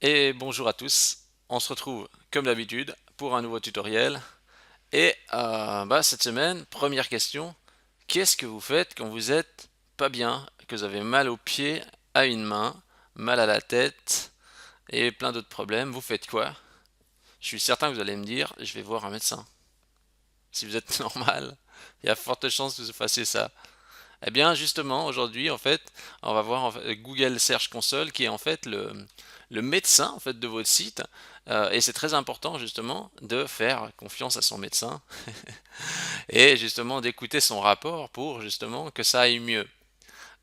Et bonjour à tous, on se retrouve comme d'habitude pour un nouveau tutoriel. Et cette semaine, première question, qu'est-ce que vous faites quand vous êtes pas bien, que vous avez mal aux pieds, à une main, mal à la tête et plein d'autres problèmes? Vous faites quoi? Je suis certain que vous allez me dire, je vais voir un médecin. Si vous êtes normal, il y a forte chance que vous fassiez ça. Eh bien, justement, aujourd'hui, en fait, on va voir Google Search Console qui est en fait le médecin en fait de votre site. Et c'est très important justement de faire confiance à son médecin et justement d'écouter son rapport pour justement que ça aille mieux.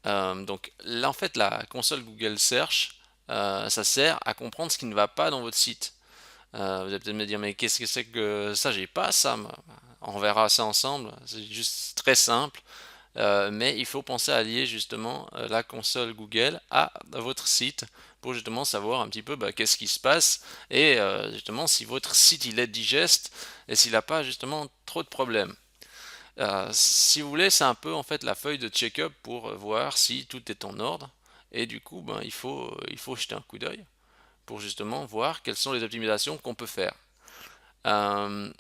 Donc là, en fait, la console Google Search, ça sert à comprendre ce qui ne va pas dans votre site. Vous allez peut-être me dire, mais qu'est-ce que c'est que ça? J'ai pas ça, moi. On verra ça ensemble. C'est juste très simple. Mais il faut penser à lier justement la console Google à votre site pour justement savoir un petit peu qu'est-ce qui se passe et justement si votre site il est digeste et s'il n'a pas justement trop de problèmes. Si vous voulez, c'est un peu en fait la feuille de check-up pour voir si tout est en ordre et du coup il faut jeter un coup d'œil pour justement voir quelles sont les optimisations qu'on peut faire. Euh,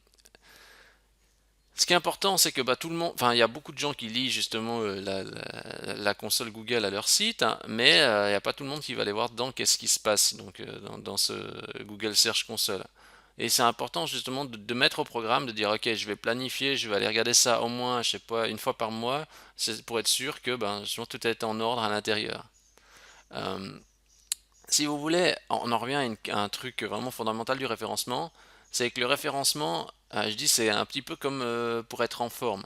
Ce qui est important, c'est que tout le monde, enfin, il y a beaucoup de gens qui lisent justement la console Google à leur site, hein, mais il n'y a pas tout le monde qui va aller voir dedans qu'est-ce qui se passe donc dans ce Google Search Console. Et c'est important justement de mettre au programme, de dire ok, je vais planifier, je vais aller regarder ça au moins, je sais pas, une fois par mois, c'est pour être sûr que justement, tout est en ordre à l'intérieur. Euh, Si vous voulez, on en revient à un truc vraiment fondamental du référencement, c'est que le référencement, je dis, c'est un petit peu comme pour être en forme.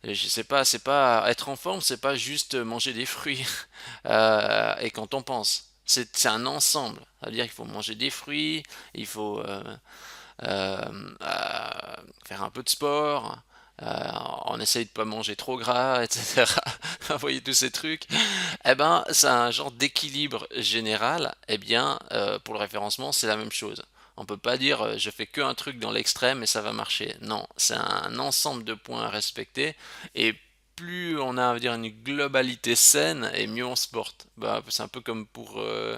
Et je sais pas, c'est pas être en forme, c'est pas juste manger des fruits et quand on pense. C'est un ensemble. Ça veut dire qu'il faut manger des fruits, il faut faire un peu de sport, on essaye de pas manger trop gras, etc. Vous voyez tous ces trucs. Eh ben, c'est un genre d'équilibre général. Eh bien, pour le référencement, c'est la même chose. On peut pas dire je fais que un truc dans l'extrême et ça va marcher. Non, c'est un ensemble de points à respecter et plus on a, on va dire, une globalité saine et mieux on se porte. C'est un peu pour le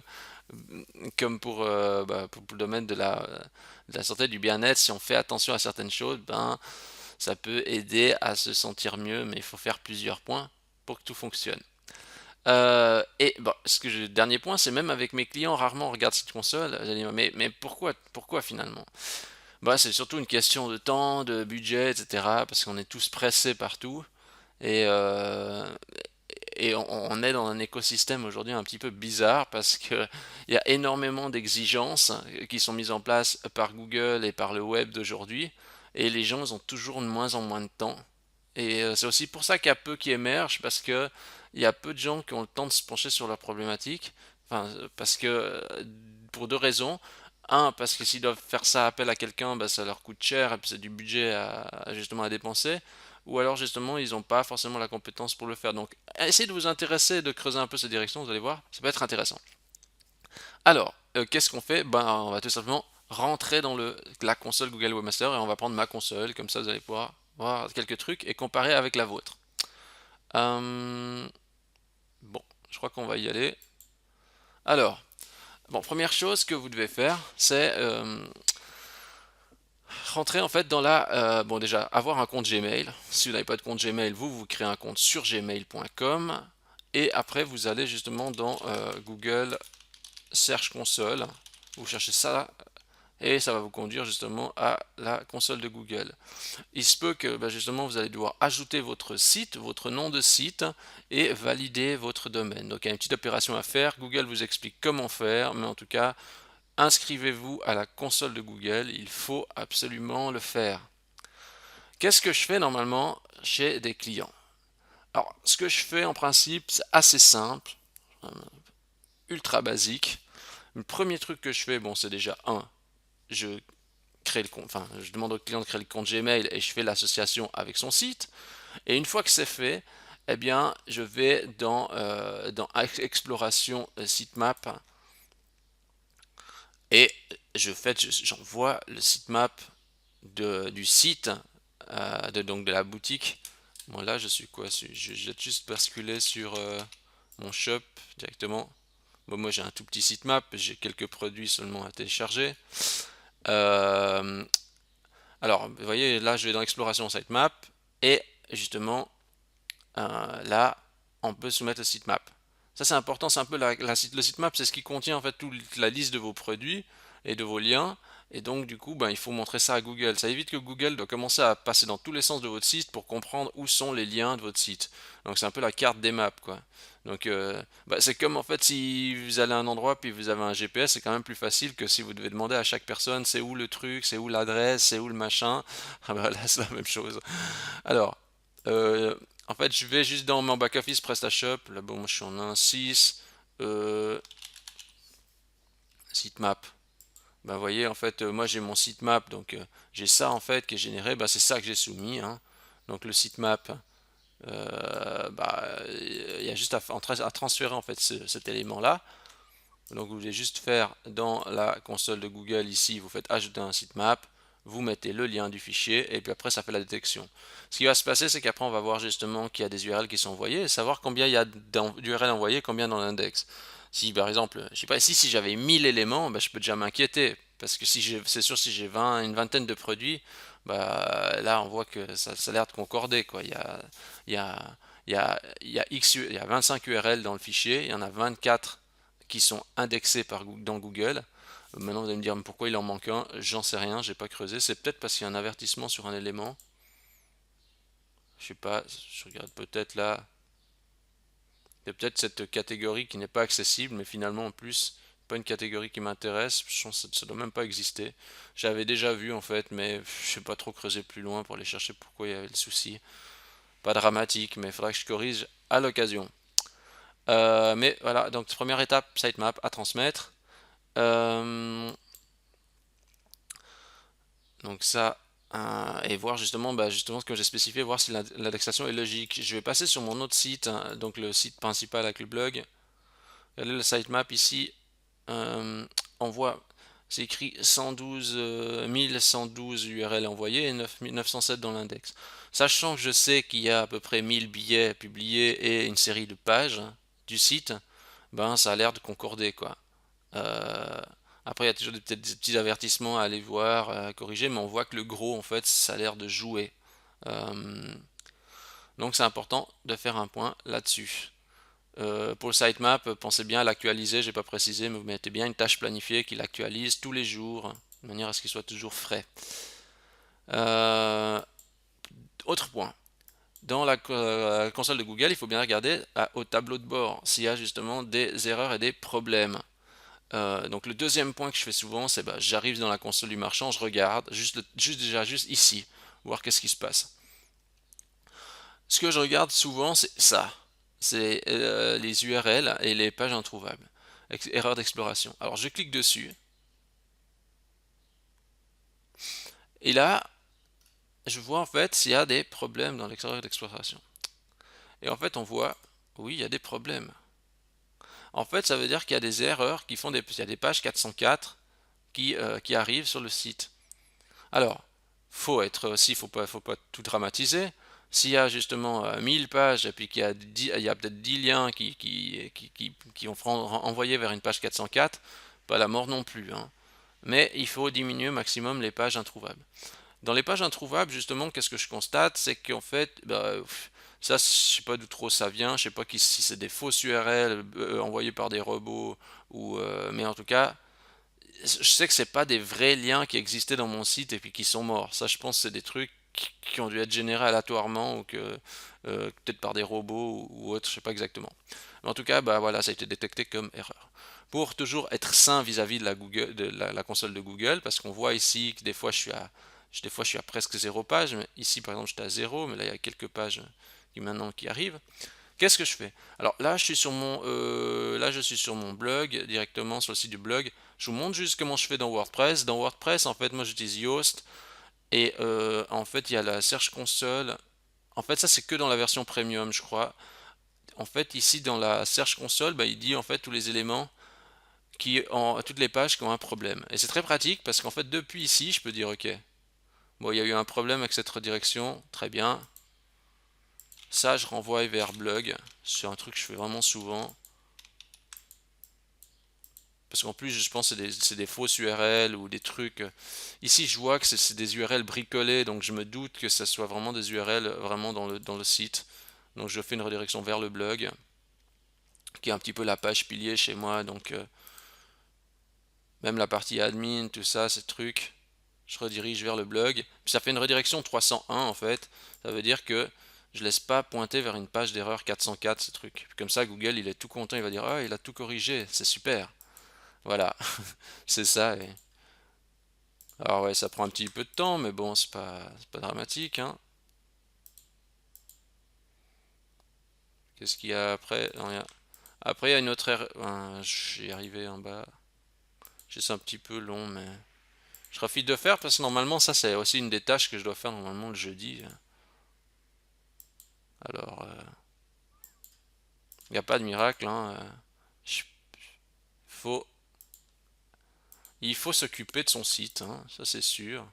domaine de la santé, du bien-être. Si on fait attention à certaines choses, ça peut aider à se sentir mieux, mais il faut faire plusieurs points pour que tout fonctionne. Dernier point, c'est même avec mes clients, rarement on regarde cette console. Vous allez dire, mais pourquoi finalement? C'est surtout une question de temps, de budget, etc. Parce qu'on est tous pressés partout. Et, euh, et on est dans un écosystème aujourd'hui un petit peu bizarre parce que il y a énormément d'exigences qui sont mises en place par Google et par le web d'aujourd'hui. Et les gens ils ont toujours de moins en moins de temps. Et c'est aussi pour ça qu'il y a peu qui émergent, parce que il y a peu de gens qui ont le temps de se pencher sur leurs problématiques. Enfin, parce que pour deux raisons. Un, parce que s'ils doivent faire ça appel à quelqu'un, ça leur coûte cher et puis c'est du budget justement à dépenser. Ou alors justement ils n'ont pas forcément la compétence pour le faire. Donc essayez de vous intéresser, de creuser un peu cette direction, vous allez voir, ça peut être intéressant. Alors, qu'est-ce qu'on fait? On va tout simplement rentrer dans la console Google Webmaster et on va prendre ma console, comme ça vous allez pouvoir voir quelques trucs et comparer avec la vôtre. Euh, bon, je crois qu'on va y aller. Alors, première chose que vous devez faire, c'est rentrer en fait dans déjà, avoir un compte Gmail. Si vous n'avez pas de compte Gmail, vous créez un compte sur gmail.com et après vous allez justement dans Google Search Console. Vous cherchez ça et ça va vous conduire justement à la console de Google. Il se peut que justement vous allez devoir ajouter votre site, votre nom de site et valider votre domaine. Donc il y a une petite opération à faire. Google vous explique comment faire, mais en tout cas, inscrivez-vous à la console de Google. Il faut absolument le faire. Qu'est-ce que je fais normalement chez des clients? Alors, ce que je fais en principe, c'est assez simple, ultra basique. Le premier truc que je fais, c'est déjà je crée le compte, enfin, je demande au client de créer le compte Gmail et je fais l'association avec son site. Et une fois que c'est fait, eh bien, je vais dans Exploration Sitemap et j'envoie le sitemap du site, donc de la boutique. Là, je suis quoi? Je vais juste basculer sur mon shop directement. Bon, moi j'ai un tout petit sitemap, j'ai quelques produits seulement à télécharger. Euh, alors, vous voyez, là je vais dans exploration sitemap et justement là on peut soumettre le sitemap. Ça c'est important, c'est un peu le sitemap, c'est ce qui contient en fait toute la liste de vos produits et de vos liens. Et donc du coup, ben, il faut montrer ça à Google. Ça évite que Google doit commencer à passer dans tous les sens de votre site pour comprendre où sont les liens de votre site. Donc c'est un peu la carte des maps, quoi. Donc bah, c'est comme en fait si vous allez à un endroit puis vous avez un GPS, c'est quand même plus facile que si vous devez demander à chaque personne c'est où le truc, c'est où l'adresse, c'est où le machin. Ah bah là c'est la même chose. Alors, euh, en fait, je vais juste dans mon back-office PrestaShop. Là, bon, moi, je suis en 1.6. Sitemap. Ben, vous voyez, en fait, moi, j'ai mon sitemap. Donc, j'ai ça, en fait, qui est généré. Ben, c'est ça que j'ai soumis, hein. Donc, le sitemap, bah, il y a juste à transférer, en fait, cet élément-là. Donc, vous voulez juste faire dans la console de Google, ici, vous faites ajouter un sitemap. Vous mettez le lien du fichier et puis après ça fait la détection. Ce qui va se passer, c'est qu'après on va voir justement qu'il y a des URL qui sont envoyés et savoir combien il y a d'URL envoyés, combien dans l'index. Si par exemple, je sais pas, si j'avais 1000 éléments, bah, je peux déjà m'inquiéter parce que si c'est sûr si j'ai une vingtaine de produits, bah là on voit que ça a l'air de concorder quoi. Il y a, il y a 25 URL dans le fichier, il y en a 24 qui sont indexés dans Google. Maintenant, vous allez me dire, mais pourquoi il en manque un? J'en sais rien, j'ai pas creusé. C'est peut-être parce qu'il y a un avertissement sur un élément. Je sais pas, je regarde peut-être là. Il y a peut-être cette catégorie qui n'est pas accessible, mais finalement, en plus, pas une catégorie qui m'intéresse. Je pense que ça doit même pas exister. J'avais déjà vu en fait, mais je sais pas trop creuser plus loin pour aller chercher pourquoi il y avait le souci. Pas dramatique, mais il faudra que je corrige à l'occasion. Mais voilà, donc première étape, sitemap à transmettre. Euh, Donc ça, et voir justement, bah justement ce que j'ai spécifié, voir si l'indexation est logique. Je vais passer sur mon autre site, hein, donc le site principal avec le blog. Regardez le sitemap ici, on voit, c'est écrit 112, 1112 URL envoyés et 907 dans l'index. Sachant que je sais qu'il y a à peu près 1000 billets publiés et une série de pages du site, ben ça a l'air de concorder quoi. Euh, Après, il y a toujours peut-être des petits avertissements à aller voir, à corriger, mais on voit que le gros, en fait, ça a l'air de jouer. Euh, donc, c'est important de faire un point là-dessus. Pour le sitemap, pensez bien à l'actualiser, j'ai pas précisé, mais vous mettez bien une tâche planifiée qui l'actualise tous les jours, de manière à ce qu'il soit toujours frais. Euh, Autre point, dans la console de Google, il faut bien regarder au tableau de bord s'il y a justement des erreurs et des problèmes. Donc le deuxième point que je fais souvent, c'est bah, j'arrive dans la console du marchand, je regarde, juste ici, voir qu'est-ce qui se passe. Ce que je regarde souvent, c'est ça. C'est les URL et les pages introuvables. Erreur d'exploration. Alors je clique dessus, et là, je vois en fait s'il y a des problèmes dans l'extérieur d'exploration. Et en fait, on voit, oui, il y a des problèmes. En fait, ça veut dire qu'il y a des erreurs qui font il y a des pages 404 qui arrivent sur le site. Alors, faut être aussi, faut pas tout dramatiser. S'il y a justement 1000 pages et puis il y a peut-être 10 liens qui ont envoyé vers une page 404, pas la mort non plus, hein. Mais il faut diminuer au maximum les pages introuvables. Dans les pages introuvables, justement, qu'est-ce que je constate? C'est qu'en fait, bah, ça, je sais pas d'où trop ça vient, je sais pas si c'est des fausses URL envoyées par des robots, mais en tout cas, je sais que c'est pas des vrais liens qui existaient dans mon site et puis qui sont morts. Ça, je pense que c'est des trucs qui ont dû être générés aléatoirement ou que peut-être par des robots ou autre, je sais pas exactement. Mais en tout cas, bah voilà, ça a été détecté comme erreur. Pour toujours être sain vis-à-vis de la console de Google, parce qu'on voit ici que des fois je suis à presque zéro page. Mais ici, par exemple, j'étais à zéro, mais là il y a quelques pages qui arrivent. Qu'est-ce que je fais? Alors là, je suis sur mon blog, directement sur le site du blog. Je vous montre juste comment je fais dans WordPress. Dans WordPress, en fait, moi j'utilise Yoast. Et en fait, il y a la Search Console. En fait, ça, c'est que dans la version premium, je crois. En fait, ici, dans la Search Console, bah, il dit en fait tous les éléments toutes les pages qui ont un problème. Et c'est très pratique parce qu'en fait, depuis ici, je peux dire, ok, bon, il y a eu un problème avec cette redirection, très bien. Ça, je renvoie vers blog. C'est un truc que je fais vraiment souvent. Parce qu'en plus, je pense que c'est des fausses URL ou des trucs. Ici, je vois que c'est des URL bricolées, donc je me doute que ce soit vraiment des URL vraiment dans le site. Donc je fais une redirection vers le blog, qui est un petit peu la page pilier chez moi. Donc même la partie admin, tout ça, ces trucs, je redirige vers le blog. Puis ça fait une redirection 301 en fait. Ça veut dire que je laisse pas pointer vers une page d'erreur 404, ce truc. Puis comme ça, Google, il est tout content, il va dire, ah, il a tout corrigé, c'est super. Voilà, c'est ça. Alors ouais, ça prend un petit peu de temps, mais bon, c'est pas dramatique, hein. Qu'est-ce qu'il y a après? Non, après, il y a une autre erreur. J'y arrivé en bas. C'est un petit peu long, mais je profite de faire parce que normalement, ça, c'est aussi une des tâches que je dois faire normalement le jeudi. Alors, il n'y a pas de miracle, hein. Je- faut, il faut s'occuper de son site, hein, ça c'est sûr.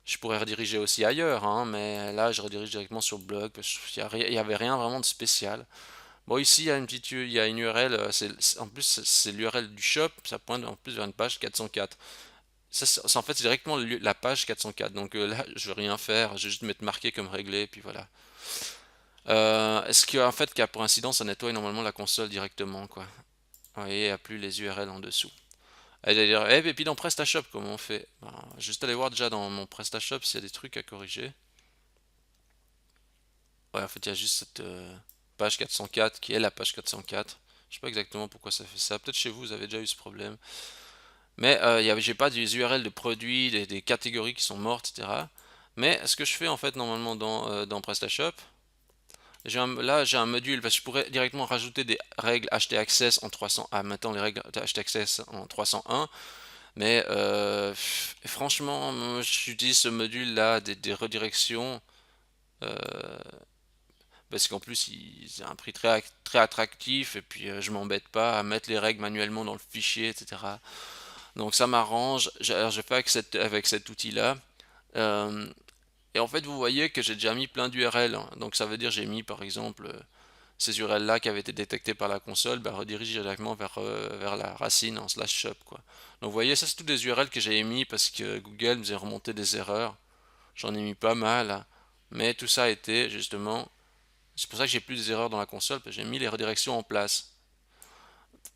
Je pourrais rediriger aussi ailleurs, hein, mais là, je redirige directement sur le blog parce qu'il n'y avait rien vraiment de spécial. Bon, ici, il y a une URL, en plus, c'est l'URL du shop, ça pointe en plus vers une page 404. Ça, en fait, c'est directement la page 404. Donc là, je vais rien faire, je vais juste mettre marqué comme réglé, puis voilà. Est-ce qu'en fait, qu'à pour incident, ça nettoie normalement la console directement, quoi. Vous voyez, il n'y a plus les URL en dessous. Et d'ailleurs, et puis dans PrestaShop, comment on fait? Ben, juste aller voir déjà dans mon PrestaShop s'il y a des trucs à corriger. Ouais, en fait, il y a juste cette page 404 qui est la page 404. Je sais pas exactement pourquoi ça fait ça. Peut-être chez vous, vous avez déjà eu ce problème. Mais j'ai pas des URL de produits, des catégories qui sont mortes, etc. Mais ce que je fais en fait normalement dans PrestaShop, là j'ai un module parce que je pourrais directement rajouter des règles htaccess en 300. Ah, maintenant les règles htaccess en 301. Mais franchement, moi, j'utilise ce module là des redirections. euh, Parce qu'en plus, c'est un prix très attractif et puis je m'embête pas à mettre les règles manuellement dans le fichier, etc. Donc ça m'arrange. Alors, je fais avec cet outil-là. Euh, et en fait, vous voyez que j'ai déjà mis plein d'URL, hein. Donc ça veut dire j'ai mis par exemple ces URL-là qui avaient été détectées par la console, bah, redirige directement vers la racine en slash shop, quoi. Donc vous voyez, ça c'est tous des URL que j'ai émis parce que Google me faisait remonter des erreurs. J'en ai mis pas mal, hein. Mais tout ça a été justement. C'est pour ça que j'ai plus des erreurs dans la console, parce que j'ai mis les redirections en place.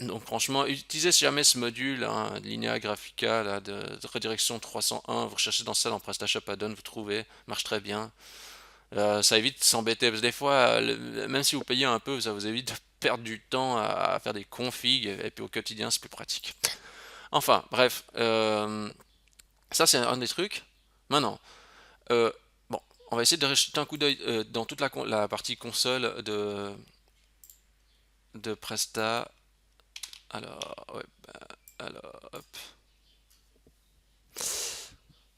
Donc franchement, utilisez jamais ce module, hein, Linea Graphica là, de redirection 301, vous recherchez dans ça dans PrestaShop Add-on, vous trouvez, marche très bien. Ça évite de s'embêter, parce que des fois, même si vous payez un peu, ça vous évite de perdre du temps à faire des configs, et puis au quotidien c'est plus pratique. Enfin, bref, ça c'est un des trucs. Maintenant, euh, bon, on va essayer de jeter un coup d'œil dans toute la partie console de Presta. Alors, ouais, alors, hop.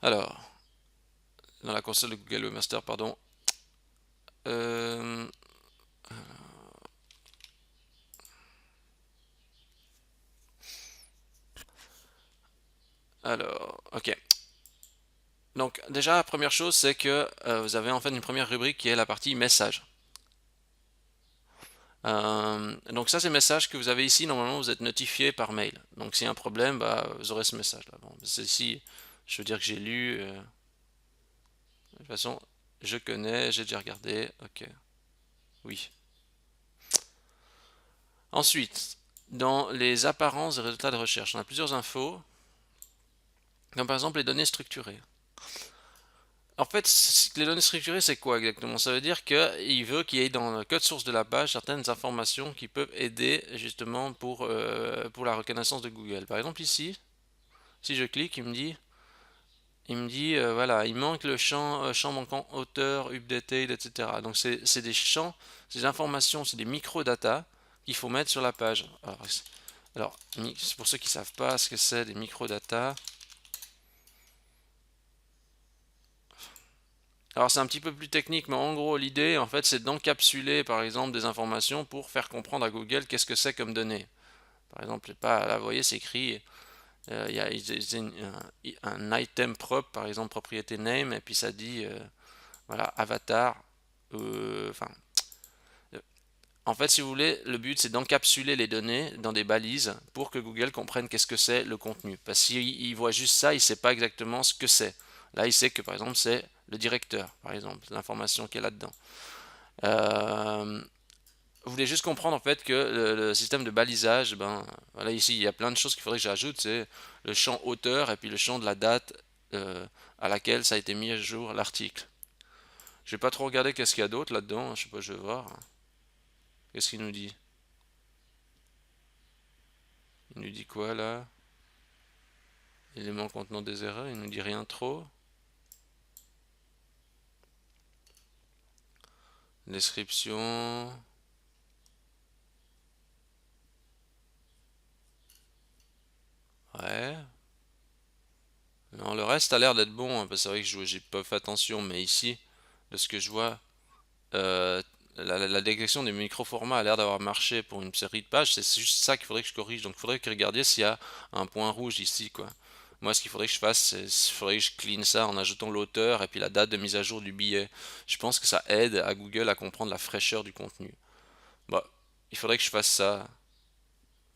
Alors, dans la console de Google Webmaster, pardon. Euh, alors, ok. Donc, déjà, la première chose, c'est que vous avez en fait une première rubrique qui est la partie messages. Donc ça, c'est le message que vous avez ici. Normalement, vous êtes notifié par mail. Donc, s'il y a un problème, bah, vous aurez ce message-là. Bon, c'est ici, je veux dire que j'ai lu. De toute façon, je connais, j'ai déjà regardé. Ok, oui. Ensuite, dans les apparences des résultats de recherche, on a plusieurs infos, comme par exemple les données structurées. En fait, les données structurées, c'est quoi exactement? Ça veut dire qu'il veut qu'il y ait dans le code source de la page certaines informations qui peuvent aider justement pour la reconnaissance de Google. Par exemple ici, si je clique, il me dit voilà, il manque le champ manquant auteur, updated, etc. Donc c'est des champs, c'est des informations, c'est des microdata qu'il faut mettre sur la page. Alors, c'est pour ceux qui ne savent pas ce que c'est des microdata. Alors c'est un petit peu plus technique, mais en gros l'idée en fait c'est d'encapsuler par exemple des informations pour faire comprendre à Google qu'est-ce que c'est comme données. Par exemple, pas, là vous voyez c'est écrit, il y a un item propre, par exemple propriété name, et puis ça dit voilà avatar, enfin En fait, si vous voulez, le but c'est d'encapsuler les données dans des balises pour que Google comprenne qu'est-ce que c'est le contenu. Parce qu'il voit juste ça, il ne sait pas exactement ce que c'est. Là, il sait que par exemple c'est le directeur, par exemple, l'information qui est là-dedans. Euh, vous voulez juste comprendre en fait que le système de balisage, ben voilà, ici il y a plein de choses qu'il faudrait que j'ajoute, c'est le champ auteur et puis le champ de la date à laquelle ça a été mis à jour l'article. Je vais pas trop regarder qu'est-ce qu'il y a d'autre là-dedans, je sais pas, je vais voir. Qu'est-ce qu'il nous dit? Il nous dit quoi là? Éléments contenant des erreurs, il nous dit rien trop. Description. Ouais. Non, le reste a l'air d'être bon, hein, parce que c'est vrai que j'ai pas fait attention, mais ici, de ce que je vois, euh, la détection des micro-formats a l'air d'avoir marché pour une série de pages. C'est juste ça qu'il faudrait que je corrige. Donc il faudrait que regardiez s'il y a un point rouge ici, quoi. Moi, ce qu'il faudrait que je fasse, c'est il faudrait que je clean ça en ajoutant l'auteur et puis la date de mise à jour du billet. Je pense que ça aide à Google à comprendre la fraîcheur du contenu. Bah, il faudrait que je fasse ça.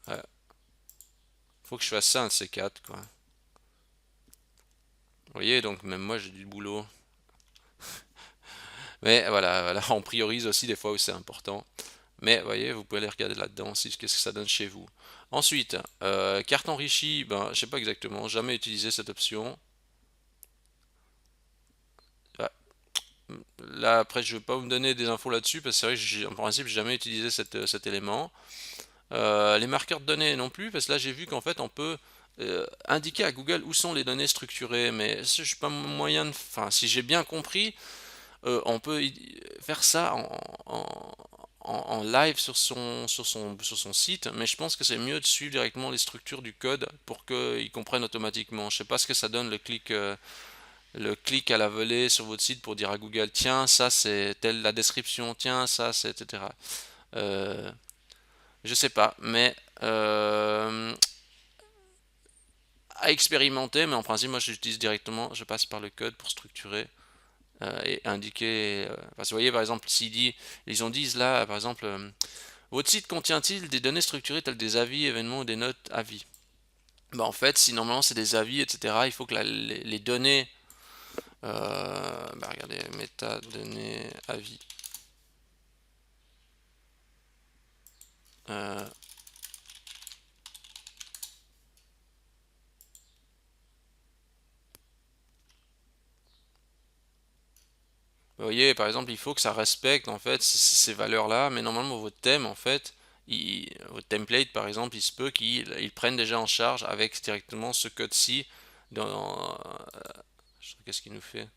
Ouais. Faut que je fasse ça un de ces quatre, quoi. Vous voyez, donc même moi j'ai du boulot. Mais voilà, voilà, on priorise aussi des fois où c'est important. Mais vous voyez, vous pouvez aller regarder là-dedans aussi, qu'est-ce que ça donne chez vous. Ensuite, carte enrichie, ben, je sais pas exactement, jamais utilisé cette option. Ah, là, après, je vais pas vous donner des infos là-dessus, parce que c'est vrai que en principe, j'ai jamais utilisé cet élément. Les marqueurs de données non plus, parce que là, j'ai vu qu'en fait, on peut indiquer à Google où sont les données structurées, mais je suis pas moyen de... Enfin, si j'ai bien compris, on peut faire ça en live sur son site, mais je pense que c'est mieux de suivre directement les structures du code pour qu'ils comprennent automatiquement. Je sais pas ce que ça donne le clic à la volée sur votre site pour dire à Google, tiens, ça c'est telle la description, tiens, ça c'est etc. Euh, je sais pas, mais à expérimenter, mais en principe, moi j'utilise directement, je passe par le code pour structurer et indiquer. Parce que vous voyez, par exemple, ils ont dit là, par exemple, votre site contient-il des données structurées telles des avis, événements ou des notes avis? Bah, en fait, si normalement c'est des avis, etc., il faut que les données, bah, regardez, métadonnées avis. Euh, Vous voyez, par exemple, il faut que ça respecte en fait ces valeurs-là, mais normalement votre thème, en fait, votre template, par exemple, il se peut qu'il prenne déjà en charge avec directement ce code-ci dans. Qu'est-ce qu'il nous fait?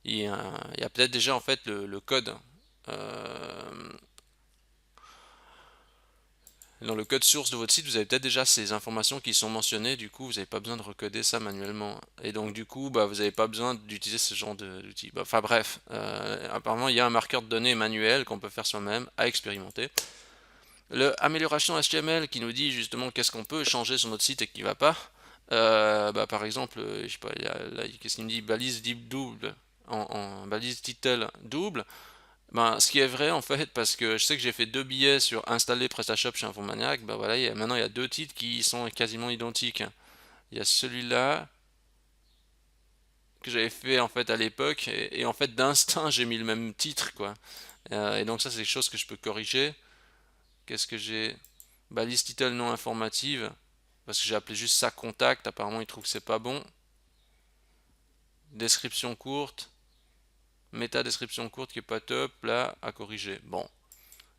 Il y a peut-être déjà en fait le code. Euh, Dans le code source de votre site, vous avez peut-être déjà ces informations qui sont mentionnées, du coup, vous n'avez pas besoin de recoder ça manuellement. Et donc, du coup, bah, vous n'avez pas besoin d'utiliser ce genre d'outils. Bah, enfin bref, apparemment, il y a un marqueur de données manuel qu'on peut faire soi-même à expérimenter. Le amélioration HTML qui nous dit justement qu'est-ce qu'on peut changer sur notre site et qui ne va pas. Bah, par exemple, je sais pas, là, qu'est-ce qu'il me dit? Balise deep double, balise title double. Ben, ce qui est vrai en fait, parce que je sais que j'ai fait deux billets sur installer PrestaShop chez Infomaniac, ben voilà, maintenant il y a deux titres qui sont quasiment identiques. Il y a celui-là que j'avais fait en fait à l'époque, et en fait d'instinct j'ai mis le même titre quoi. Et donc ça c'est quelque chose que je peux corriger. Qu'est-ce que j'ai? Balise title non informative, parce que j'ai appelé juste ça contact, apparemment il trouve que c'est pas bon. Description courte, méta description courte qui est pas top, là à corriger. Bon,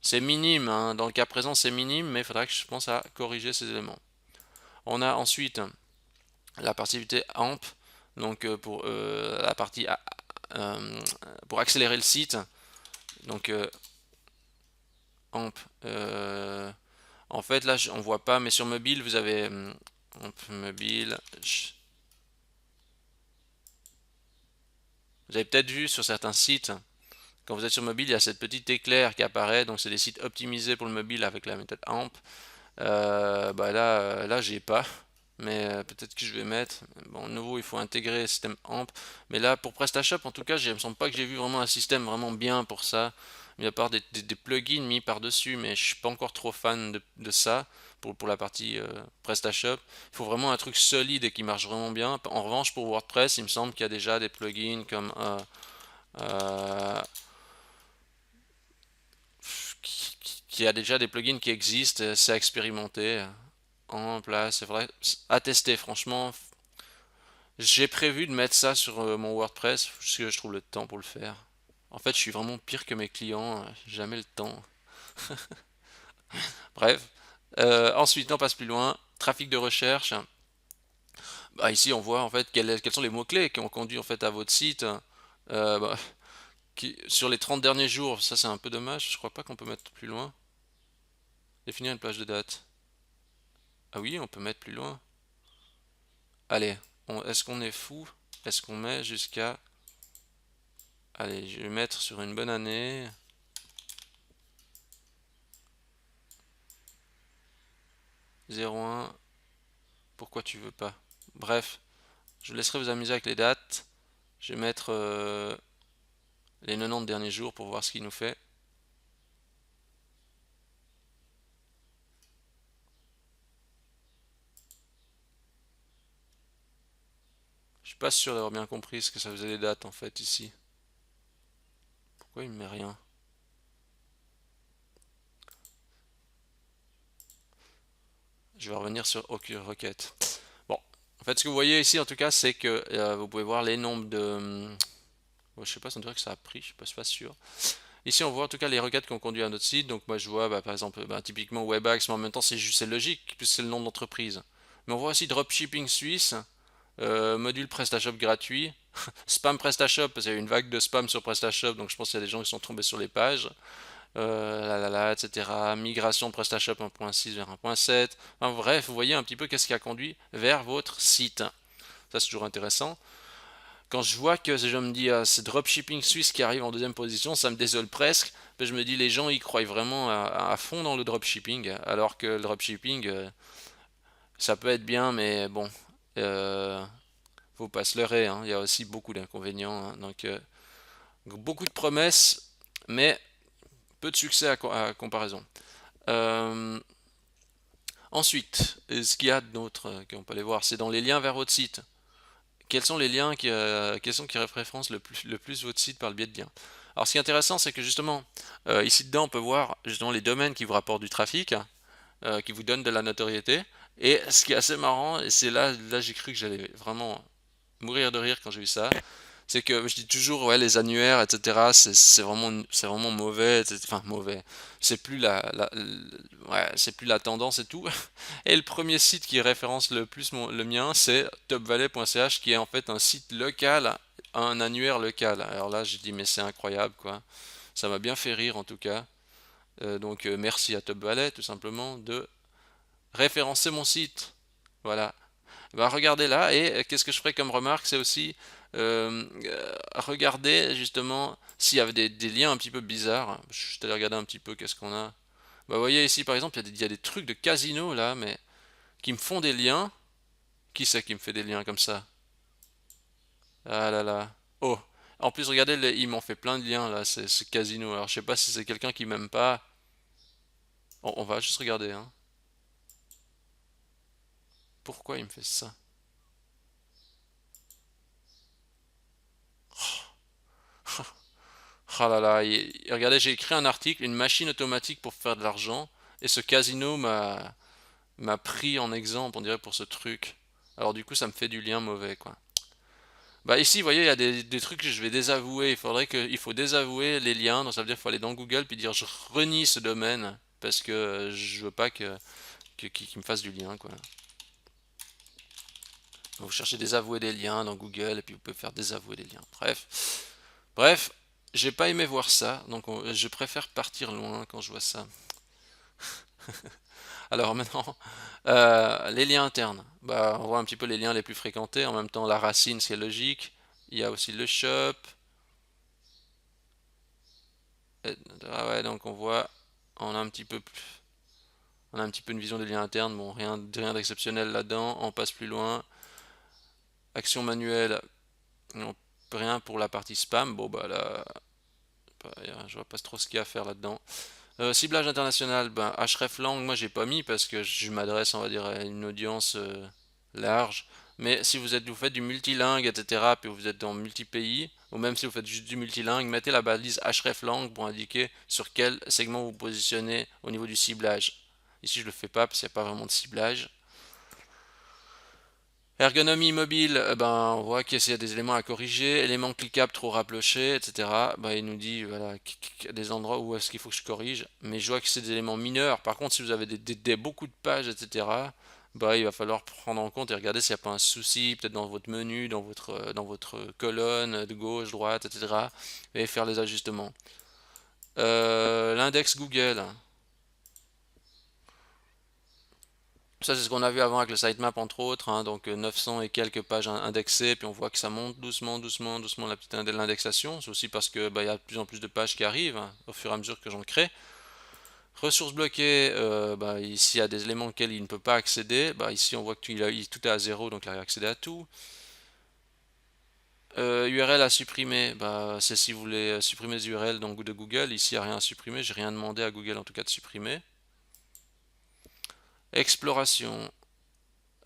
c'est minime, hein. Dans le cas présent c'est minime, mais il faudra que je pense à corriger ces éléments. On a ensuite la participité AMP, donc pour la partie euh, pour accélérer le site. Donc AMP. En fait là on voit pas, mais sur mobile vous avez AMP mobile. Vous avez peut-être vu sur certains sites, quand vous êtes sur mobile, il y a cette petite éclair qui apparaît, donc c'est des sites optimisés pour le mobile avec la méthode AMP. Bah là j'ai pas, mais peut-être que je vais mettre. Bon, de nouveau, il faut intégrer le système AMP, mais là pour PrestaShop, en tout cas, il me semble pas que j'ai vu vraiment un système vraiment bien pour ça. mis à part des plugins mis par-dessus, mais je suis pas encore trop fan de ça pour la partie PrestaShop. Il faut vraiment un truc solide et qui marche vraiment bien. En revanche, pour WordPress, il me semble qu'il y a déjà des plugins comme euh, qu'il y a déjà des plugins qui existent, c'est à expérimenter en place, c'est vrai, à tester franchement. J'ai prévu de mettre ça sur mon WordPress, parce que je trouve le temps pour le faire. En fait, je suis vraiment pire que mes clients, j'ai jamais le temps. Bref. Ensuite, on passe plus loin. Trafic de recherche. Bah, ici, on voit en fait quels sont les mots-clés qui ont conduit en fait à votre site. Bah, sur les 30 derniers jours, ça c'est un peu dommage, je crois pas qu'on peut mettre plus loin. Définir une plage de date. Ah oui, on peut mettre plus loin. Allez, est-ce qu'on est fou? Est-ce qu'on met jusqu'à... Allez, je vais mettre sur une bonne année. 01. Pourquoi tu veux pas? Bref, je vous laisserai vous amuser avec les dates. Je vais mettre les 90 derniers jours pour voir ce qu'il nous fait. Je suis pas sûr d'avoir bien compris ce que ça faisait les dates en fait ici. Pourquoi il me met rien? Je vais revenir sur aucune requête. Bon, en fait ce que vous voyez ici en tout cas c'est que vous pouvez voir les nombres de... je sais pas, ça me dirait que ça a pris, je suis pas sûr. Ici on voit en tout cas les requêtes qui ont conduit à notre site. Donc moi je vois par exemple typiquement Webax, mais en même temps c'est logique puisque c'est le nom de l'entreprise. Mais on voit aussi Dropshipping Suisse, module PrestaShop gratuit, spam PrestaShop, parce qu'il y a eu une vague de spam sur PrestaShop, donc je pense qu'il y a des gens qui sont tombés sur les pages, etc. Migration de PrestaShop 1.6 vers 1.7. Enfin, bref, vous voyez un petit peu qu'est-ce qui a conduit vers votre site. Ça, c'est toujours intéressant. Quand je vois que je me dis c'est Dropshipping Suisse qui arrive en deuxième position, ça me désole presque. Je me dis les gens ils croient vraiment à fond dans le dropshipping, alors que le dropshipping ça peut être bien, mais bon, euh, faut pas se leurrer, hein. Il y a aussi beaucoup d'inconvénients, hein. Donc beaucoup de promesses, mais peu de succès à comparaison. Euh, Ensuite, ce qu'il y a d'autre qu'on peut aller voir, c'est dans les liens vers votre site. Quels sont les liens qui référencent le plus votre site par le biais de liens? Alors, ce qui est intéressant, c'est que justement, ici dedans, on peut voir justement les domaines qui vous rapportent du trafic, qui vous donnent de la notoriété. Et ce qui est assez marrant, et c'est là j'ai cru que j'allais vraiment mourir de rire quand j'ai vu ça, c'est que je dis toujours, ouais, les annuaires, etc., c'est vraiment mauvais, enfin mauvais. C'est plus ouais, c'est plus la tendance et tout. Et le premier site qui référence le plus le mien, c'est topvalley.ch, qui est en fait un site local, un annuaire local. Alors là, j'ai dit, mais c'est incroyable, quoi. Ça m'a bien fait rire, en tout cas. Donc, merci à Top Valley, tout simplement, de référencer mon site. Voilà. Bah, regardez là, et qu'est-ce que je ferai comme remarque, c'est aussi regarder justement s'il y avait des liens un petit peu bizarres. Je suis allé regarder un petit peu qu'est-ce qu'on a. Bah, vous voyez ici par exemple, il y a des trucs de casino là, mais qui me font des liens. Qui c'est qui me fait des liens comme ça? Ah là là. Oh, en plus regardez, ils m'ont fait plein de liens là, c'est casino. Alors je sais pas si c'est quelqu'un qui m'aime pas. On va juste regarder, hein. Pourquoi il me fait ça? Ah là là, regardez, j'ai écrit un article, une machine automatique pour faire de l'argent, et ce casino m'a pris en exemple, on dirait, pour ce truc. Alors du coup, ça me fait du lien mauvais, quoi. Bah ici, vous voyez, il y a des trucs que je vais désavouer. Il faut désavouer les liens, donc ça veut dire qu'il faut aller dans Google puis dire je renie ce domaine parce que je veux pas qu'il me fasse du lien, quoi. Vous cherchez désavouer des liens dans Google et puis vous pouvez faire désavouer des liens. Bref, j'ai pas aimé voir ça, donc je préfère partir loin quand je vois ça. Alors maintenant, les liens internes. Bah, on voit un petit peu les liens les plus fréquentés. En même temps, la racine, c'est logique. Il y a aussi le shop. Ah ouais, donc on voit, on a un petit peu, on a un petit peu une vision des liens internes. Bon, rien d'exceptionnel là-dedans. On passe plus loin. Action manuelle. On peut rien pour la partie spam. Bon bah là, je vois pas trop ce qu'il y a à faire là-dedans. Ciblage international, ben hreflang, moi j'ai pas mis parce que je m'adresse, on va dire, à une audience large. Mais si vous faites du multilingue, etc., puis vous êtes dans multi-pays, ou même si vous faites juste du multilingue, mettez la balise hreflang pour indiquer sur quel segment vous positionnez au niveau du ciblage. Ici je le fais pas parce qu'il n'y a pas vraiment de ciblage. Ergonomie mobile, ben, on voit qu'il y a des éléments à corriger, éléments cliquables trop rapprochés, etc. Ben, il nous dit voilà, des endroits où est-ce qu'il faut que je corrige. Mais je vois que c'est des éléments mineurs. Par contre, si vous avez beaucoup de pages, etc., ben, il va falloir prendre en compte et regarder s'il n'y a pas un souci, peut-être dans votre menu, dans votre colonne de gauche, droite, etc. Et faire les ajustements. L'index Google. Ça, c'est ce qu'on a vu avant avec le sitemap, entre autres, hein, donc 900 et quelques pages indexées, puis on voit que ça monte doucement, doucement, doucement la petite l'indexation. C'est aussi parce que bah, il y a de plus en plus de pages qui arrivent hein, au fur et à mesure que j'en crée. Ressources bloquées, bah, ici il y a des éléments auxquels il ne peut pas accéder. Bah, ici on voit que tout est à zéro, donc il a accédé à tout. URL à supprimer, bah, c'est si vous voulez supprimer des URL de Google. Ici il n'y a rien à supprimer, j'ai rien demandé à Google en tout cas de supprimer. Exploration.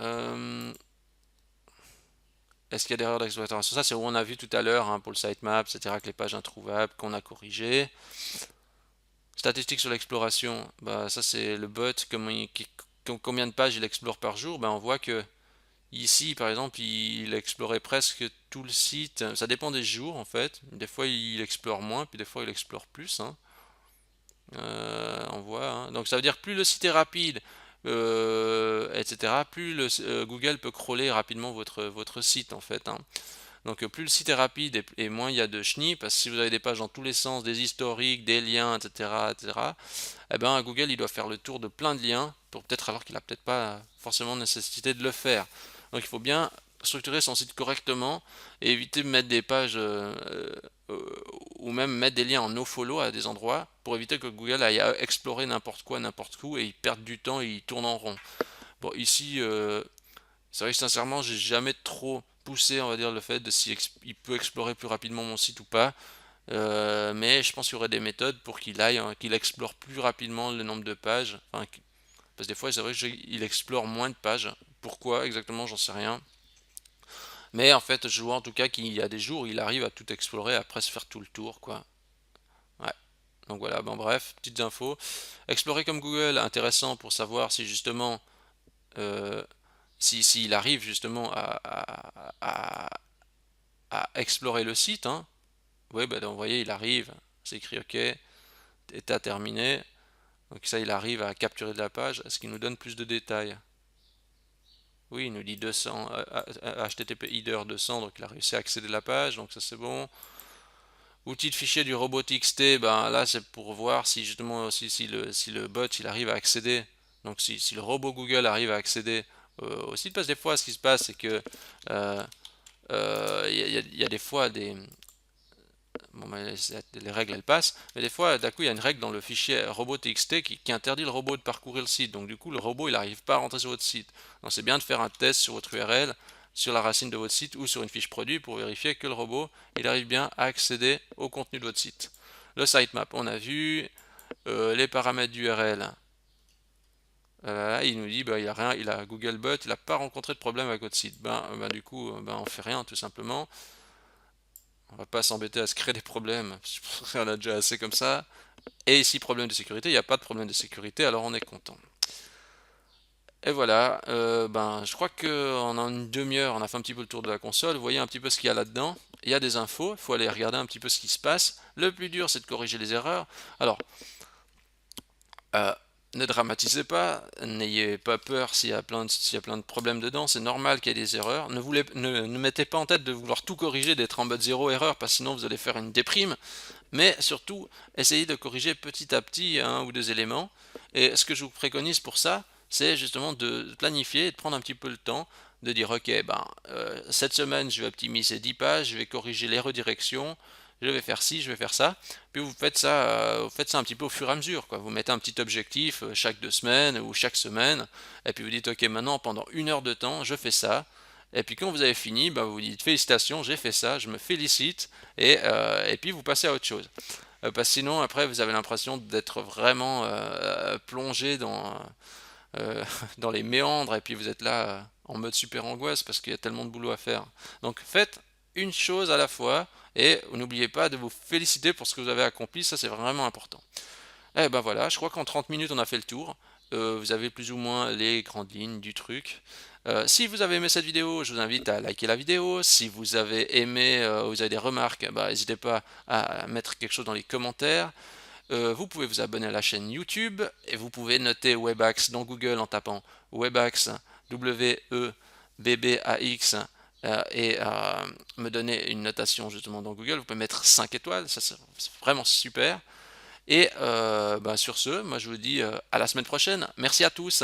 Euh, Est-ce qu'il y a des erreurs d'exploitation? Ça, c'est où on a vu tout à l'heure hein, pour le sitemap, etc., avec les pages introuvables qu'on a corrigées. Statistiques sur l'exploration, bah, ça c'est le bot, combien de pages il explore par jour. Bah, on voit que ici, par exemple, il explorait presque tout le site. Ça dépend des jours en fait. Des fois, il explore moins, puis des fois, il explore plus. Hein. On voit. Hein. Donc ça veut dire plus le site est rapide, etc., plus Google peut crawler rapidement votre site en fait. Hein. Donc plus le site est rapide et moins il y a de chenilles, parce que si vous avez des pages dans tous les sens, des historiques, des liens, etc., etc., eh ben Google il doit faire le tour de plein de liens pour peut-être alors qu'il n'a peut-être pas forcément nécessité de le faire. Donc il faut bien structurer son site correctement et éviter de mettre des pages ou même mettre des liens en nofollow à des endroits pour éviter que Google aille explorer n'importe quoi, n'importe où et il perde du temps et il tourne en rond. Bon ici c'est vrai que sincèrement, j'ai jamais trop poussé, on va dire, le fait de si il peut explorer plus rapidement mon site ou pas. Mais je pense qu'il y aurait des méthodes pour qu'il aille, hein, qu'il explore plus rapidement le nombre de pages. Enfin, parce que des fois, c'est vrai qu'il explore moins de pages. Pourquoi exactement, j'en sais rien. Mais en fait, je vois en tout cas qu'il y a des jours où il arrive à tout explorer, après se faire tout le tour, quoi. Ouais. Donc voilà, bon bref, petites infos. Explorer comme Google, intéressant pour savoir si justement euh, s'il arrive justement à explorer le site, hein, oui, bah, donc, vous voyez, il arrive, c'est écrit OK, état terminé. Donc ça, il arrive à capturer de la page. Est-ce qu'il nous donne plus de détails? Oui, il nous dit 200, HTTP header 200, donc il a réussi à accéder à la page, donc ça c'est bon. Outil de fichier du robot TXT, ben là c'est pour voir si justement si le bot il arrive à accéder, donc si le robot Google arrive à accéder au site, parce que des fois ce qui se passe c'est que euh, il y a des fois bon, mais les règles elles passent, mais des fois d'un coup il y a une règle dans le fichier robot.txt qui interdit le robot de parcourir le site, donc du coup le robot il n'arrive pas à rentrer sur votre site. Donc c'est bien de faire un test sur votre URL, sur la racine de votre site ou sur une fiche produit pour vérifier que le robot il arrive bien à accéder au contenu de votre site. Le sitemap on a vu, les paramètres d'URL. Il nous dit bah, il a rien, il a Googlebot, il n'a pas rencontré de problème avec votre site. Du coup, on fait rien tout simplement. On va pas s'embêter à se créer des problèmes. On a déjà assez comme ça. Et ici, problème de sécurité, il n'y a pas de problème de sécurité, alors on est content. Et voilà, je crois qu'en une demi-heure, on a fait un petit peu le tour de la console. Vous voyez un petit peu ce qu'il y a là-dedans. Il y a des infos, il faut aller regarder un petit peu ce qui se passe. Le plus dur, c'est de corriger les erreurs. Alors, euh, ne dramatisez pas, n'ayez pas peur s'il y a plein de problèmes dedans, c'est normal qu'il y ait des erreurs. Ne mettez pas en tête de vouloir tout corriger, d'être en mode zéro erreur, parce que sinon vous allez faire une déprime. Mais surtout, essayez de corriger petit à petit un ou deux éléments. Et ce que je vous préconise pour ça, c'est justement de planifier et de prendre un petit peu le temps de dire ok, cette semaine je vais optimiser 10 pages, je vais corriger les redirections, je vais faire ci, je vais faire ça. Puis vous faites ça un petit peu au fur et à mesure, quoi. Vous mettez un petit objectif chaque 2 semaines ou chaque semaine, et puis vous dites ok, maintenant pendant 1 heure de temps, je fais ça. Et puis quand vous avez fini, vous vous dites félicitations, j'ai fait ça, je me félicite, et puis vous passez à autre chose. parce que sinon après vous avez l'impression d'être vraiment plongé dans les méandres et puis vous êtes là en mode super angoisse parce qu'il y a tellement de boulot à faire. Donc faites une chose à la fois et n'oubliez pas de vous féliciter pour ce que vous avez accompli, ça c'est vraiment important. Eh ben voilà, je crois qu'en 30 minutes on a fait le tour. Vous avez plus ou moins les grandes lignes du truc. Si vous avez aimé cette vidéo, je vous invite à liker la vidéo. Si vous avez aimé, vous avez des remarques, bah, n'hésitez pas à mettre quelque chose dans les commentaires. Vous pouvez vous abonner à la chaîne YouTube et vous pouvez noter Webax dans Google en tapant Webax, W-E-B-B-A-X et me donner une notation justement dans Google. Vous pouvez mettre 5 étoiles, ça c'est vraiment super. Et bah, sur ce, moi je vous dis à la semaine prochaine. Merci à tous.